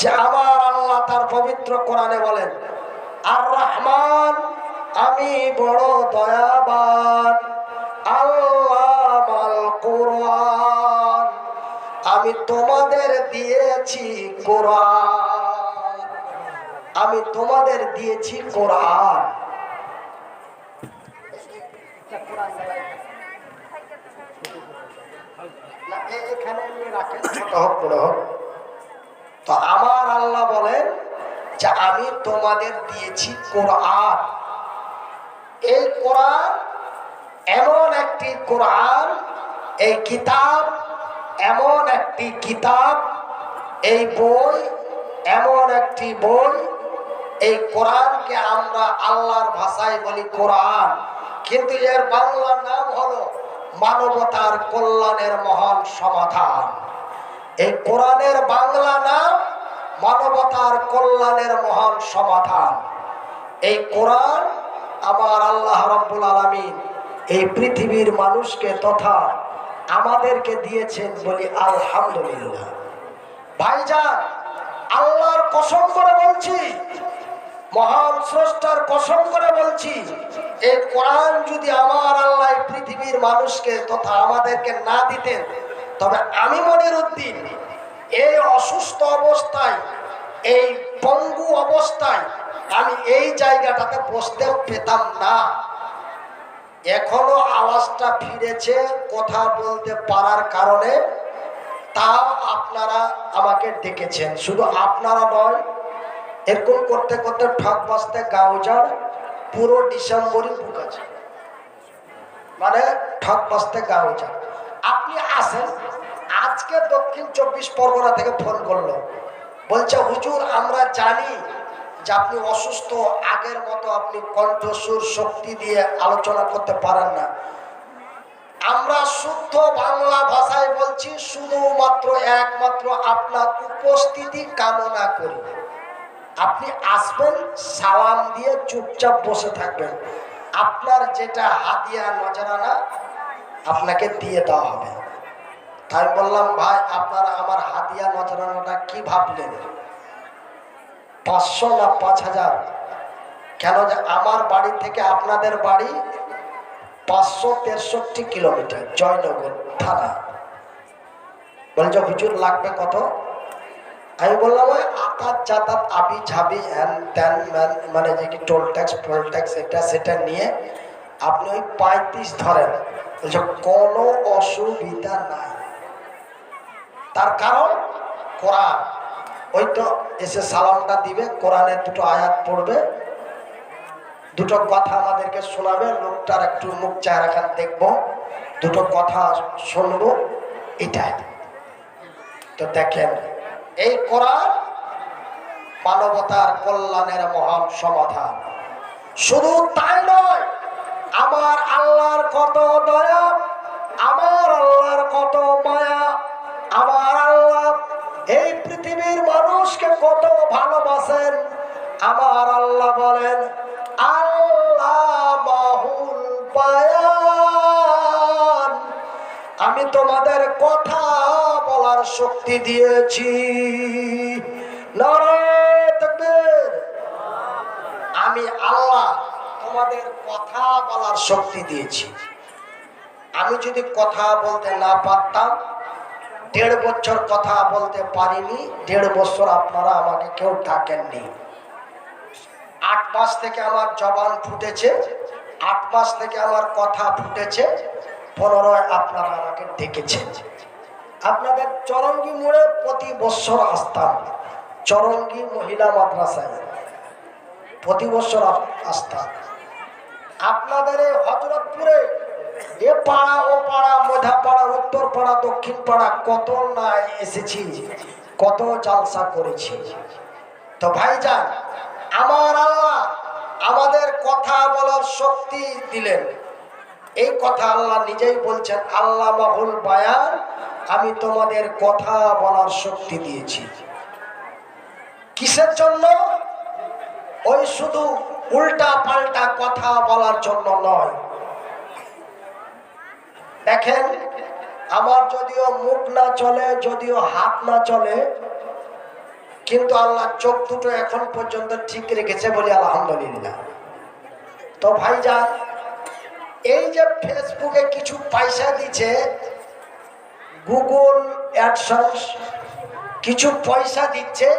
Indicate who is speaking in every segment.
Speaker 1: যে আমার আল্লাহ তার পবিত্র কোরআনে বলেন, আর রহমান, আমি বড় দয়াবান, আল্লামাল কোরআন, আমি তোমাদের দিয়েছি কোরআন, আমি তোমাদের দিয়েছি কোরআন। এখানে রাখেন, ছোট হোক বড় হোক। তো আমার আল্লাহ বলেন যে আমি তোমাদের দিয়েছি কোরআন। এই কোরআন এমন একটি কোরআন, এই কিতাব এমন একটি কিতাব, এই বই এমন একটি বই। এই কোরআনকে আমরা আল্লাহর ভাষায় বলি কোরআন, কিন্তু এর বাংলা নাম হলো মানবতার কল্যাণের মহান সমাধান। এই কোরআনের বাংলা নাম মানবতার কল্যাণের মহান সমাধান। এই কোরআন আমার আল্লাহ রাব্বুল আলামিন এই পৃথিবীর মানুষকে তথা আমাদেরকে দিয়েছেন, বলি আলহামদুলিল্লাহ। ভাইজান, আল্লাহর কসম করে বলছি, মহান স্রষ্টার কসম করে বলছি, এই কোরআন যদি আমার আল্লাহ পৃথিবীর মানুষকে তথা আমাদেরকে না দিতেন, তবে আমি মনিরউদ্দিন এই অসুস্থ অবস্থায়, এই পঙ্গু অবস্থায় আমি এই জায়গাটাতে বসতেও পেতাম না। এখনো আওয়াজটা ফিরেছে কথা বলতে পারার কারণে, তাও আপনারা আমাকে ডেকেছেন। শুধু আপনারা নয়, এরকম করতে করতে ঠক বাজতে গাউজার পুরো ডিসেম্বরই বুক আছে, মানে ঠক বাজতে গাউজার। আপনি আসেন, আজকে দক্ষিণ 24 পরগনা থেকে ফোন করলো, বলছে হুজুর আমরা জানি যে আপনি অসুস্থ, আগের মতো আপনি কণ্ঠস্বর শক্তি দিয়ে আলোচনা করতে পারেন না। আমরা শুদ্ধ বাংলা ভাষায় বলছি, শুধুমাত্র একমাত্র আপনার উপস্থিতি কামনা করি। আপনি আসবেন, সালাম দিয়ে চুপচাপ বসে থাকবেন, আপনার যেটা হাদিয়া নজরানা আপনাকে দিয়ে দেওয়া হবে। তাই বললাম ভাই, আপনারা আমার হাদিয়া নজরানাটা কি ভাবলেন, 500 না 5000? কেন যে আমার বাড়ি থেকে আপনাদের বাড়ি 563 কিলোমিটার, জয়নগর থানা। বলছে হুজুর লাগবে কত? আমি বললাম ওই আতাত যাতাত আবি ঝাবি হ্যান ত্যান ম্যান, মানে যে কি টোল ট্যাক্স ফোল ট্যাক্স এটা সেটা নিয়ে আপনি ওই 35 ধরেন। বলছে কোনো অসুবিধা নাই। তার কারণ কোরআন, ওই তো এসে সালামটা দিবে, কোরআনের দুটো আয়াত পড়বে, দুটো কথা আমাদেরকে শোনাবে, লোকটার একটু মুখ চেহারাখান দেখবো, দুটো কথা শুনবো, এটাই তো। দেখেন, এই কোরআন মানবতার কল্যাণের মহান সমাধান। শুধু তাই নয়, আমার আল্লাহর কত দয়া, আমার আল্লাহর কত মায়া, আমার আল্লাহ এই পৃথিবীর মানুষকে কত ভালোবাসেন। আমার আল্লাহ বলেন, আল্লামাহুল বায়ান, আমি তোমাদের কথা বলার শক্তি দিয়েছি। নারায়ে তাকবীর। আমি আল্লাহ তোমাদের কথা বলার শক্তি দিয়েছি। আমি যদি কথা বলতে না পারতাম, 1.5 বছর কথা বলতে পারিনি, 1.5 বছর আপনারা আমাকে কেউ ডাকেননি। 8 মাস থেকে আমার জবান ফুটেছে, 8 মাস থেকে আমার কথা ফুটেছে, 15 আপনারা আমাকে ডেকেছেন। আপনাদের চরঙ্গি মোড়ে প্রতি বছর আসতাম, চরঙ্গি মহিলা মাদ্রাসায় প্রতি বছর আসতাম। আপনাদের এই হযরতপুরে এ পাড়া ও পাড়া, মধ্যা পাড়া, উত্তর পাড়া, দক্ষিণ পাড়া, কত না এসেছি, কত জালসা করেছি। তো ভাইজান, আমার আল্লাহ আমাদের কথা বলার শক্তি দিলেন। এই কথা আল্লাহ নিজেই বলছেন, আল্লামাহুল বায়ান, আমি তোমাদের কথা বলার শক্তি দিয়েছি। কিসের জন্য? ওই শুধু উল্টা পাল্টা কথা বলার জন্য নয়। দেখেন, আমার যদিও মুখ না চলে, যদিও হাত না চলে, কিন্তু আল্লাহ চোখ দুটো এখন পর্যন্ত ঠিক রেখেছে বলি আলহামদুলিল্লাহ। তো ভাইজান, এই যে ফেসবুকে কিছু পয়সা দিচ্ছে, গুগল অ্যাডসেন্স কিছু পয়সা দিচ্ছে,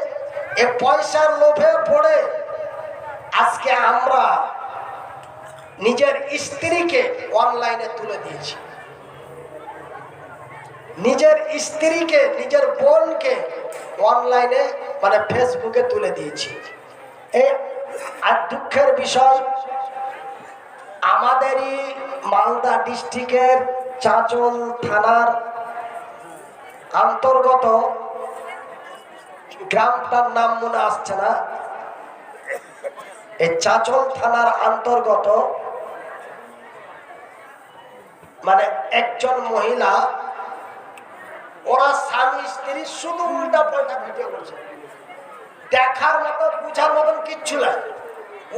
Speaker 1: এ পয়সার লোভে পড়ে আজকে আমরা নিজের স্ত্রীকে অনলাইনে তুলে দিয়েছি, নিজের স্ত্রীকে, নিজের বোনকে অনলাইনে মানে ফেসবুকে তুলে দিয়েছি। এই আর দুঃখের বিষয়, আমাদেরই মালদা ডিস্ট্রিক্টের চাঁচল থানার অন্তর্গত, গ্রামটার নাম মনে আসছে না, এই চাঁচল থানার অন্তর্গত মানে একজন মহিলা, ওরা স্বামী স্ত্রী শুধু উল্টা পাল্টা ভিডিও করছে, দেখার মতো বুঝার মতন কিচ্ছু নাই।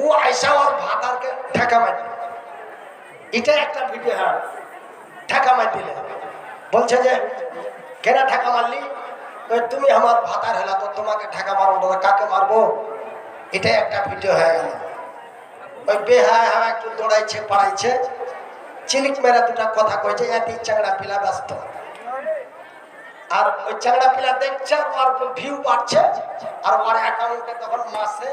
Speaker 1: ও আয়সা ওর ভাতারকে ঠেকা মার, এটা একটা ভিডিও। হ্যাঁ, ঠেকা মার দিলে বলছে যে কেন ঠেকা মারলি, তুমি আমার ভাতার হেলা, তো তোমাকে ঠেকা মারবো না, কাকে মারবো? এটাই একটা ভিডিও হয়ে গেল। ওই বেহায় হাওয়া একটু দৌড়াইছে পাড়াইছে, চিলিক মেরা দুটা কথা কইছে, এত চাংড়া পিলা ব্যস্ত। আর ওই চাংড়া পিলা দেখছে, ওর ভিউ বাড়ছে, আর ওর অ্যাকাউন্টে তখন মাসে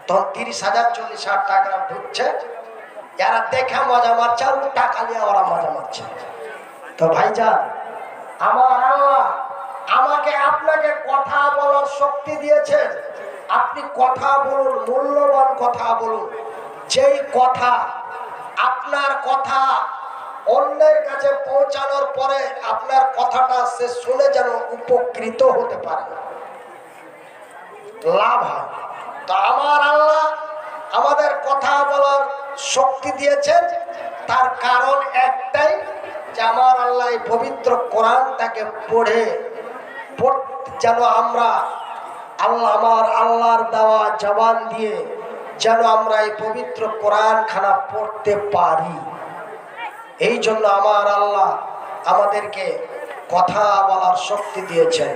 Speaker 1: তখন 30,000 40,000 টাকা ঢুকছে। যারা দেখে মজা মারছে, আর টাকা নিয়ে ওরা মজা মারছে। তো ভাইজান, আমার আল্লাহ আমাকে আপনাকে কথা বলার শক্তি দিয়েছে। আপনি কথা বলুন, মূল্যবান কথা বলুন। যেই কথা, আপনার কথা অন্যের কাছে পৌঁছানোর পরে আপনার কথাটা সে শুনে যেন উপকৃত হতে পারে, লাভ হয়। তো আমার আল্লাহ আমাদের কথা বলার শক্তি দিয়েছেন, তার কারণ একটাই যে আমার আল্লাহ এই পবিত্র কোরআনটাকে পড়ে যেন আমরা আমার আল্লাহর দেওয়া জবান দিয়ে যেন আমরা এই পবিত্র কোরআন খানা পড়তে পারি। এই জন্য আমার আল্লাহ আমাদেরকে কথা বলার শক্তি দিয়েছেন।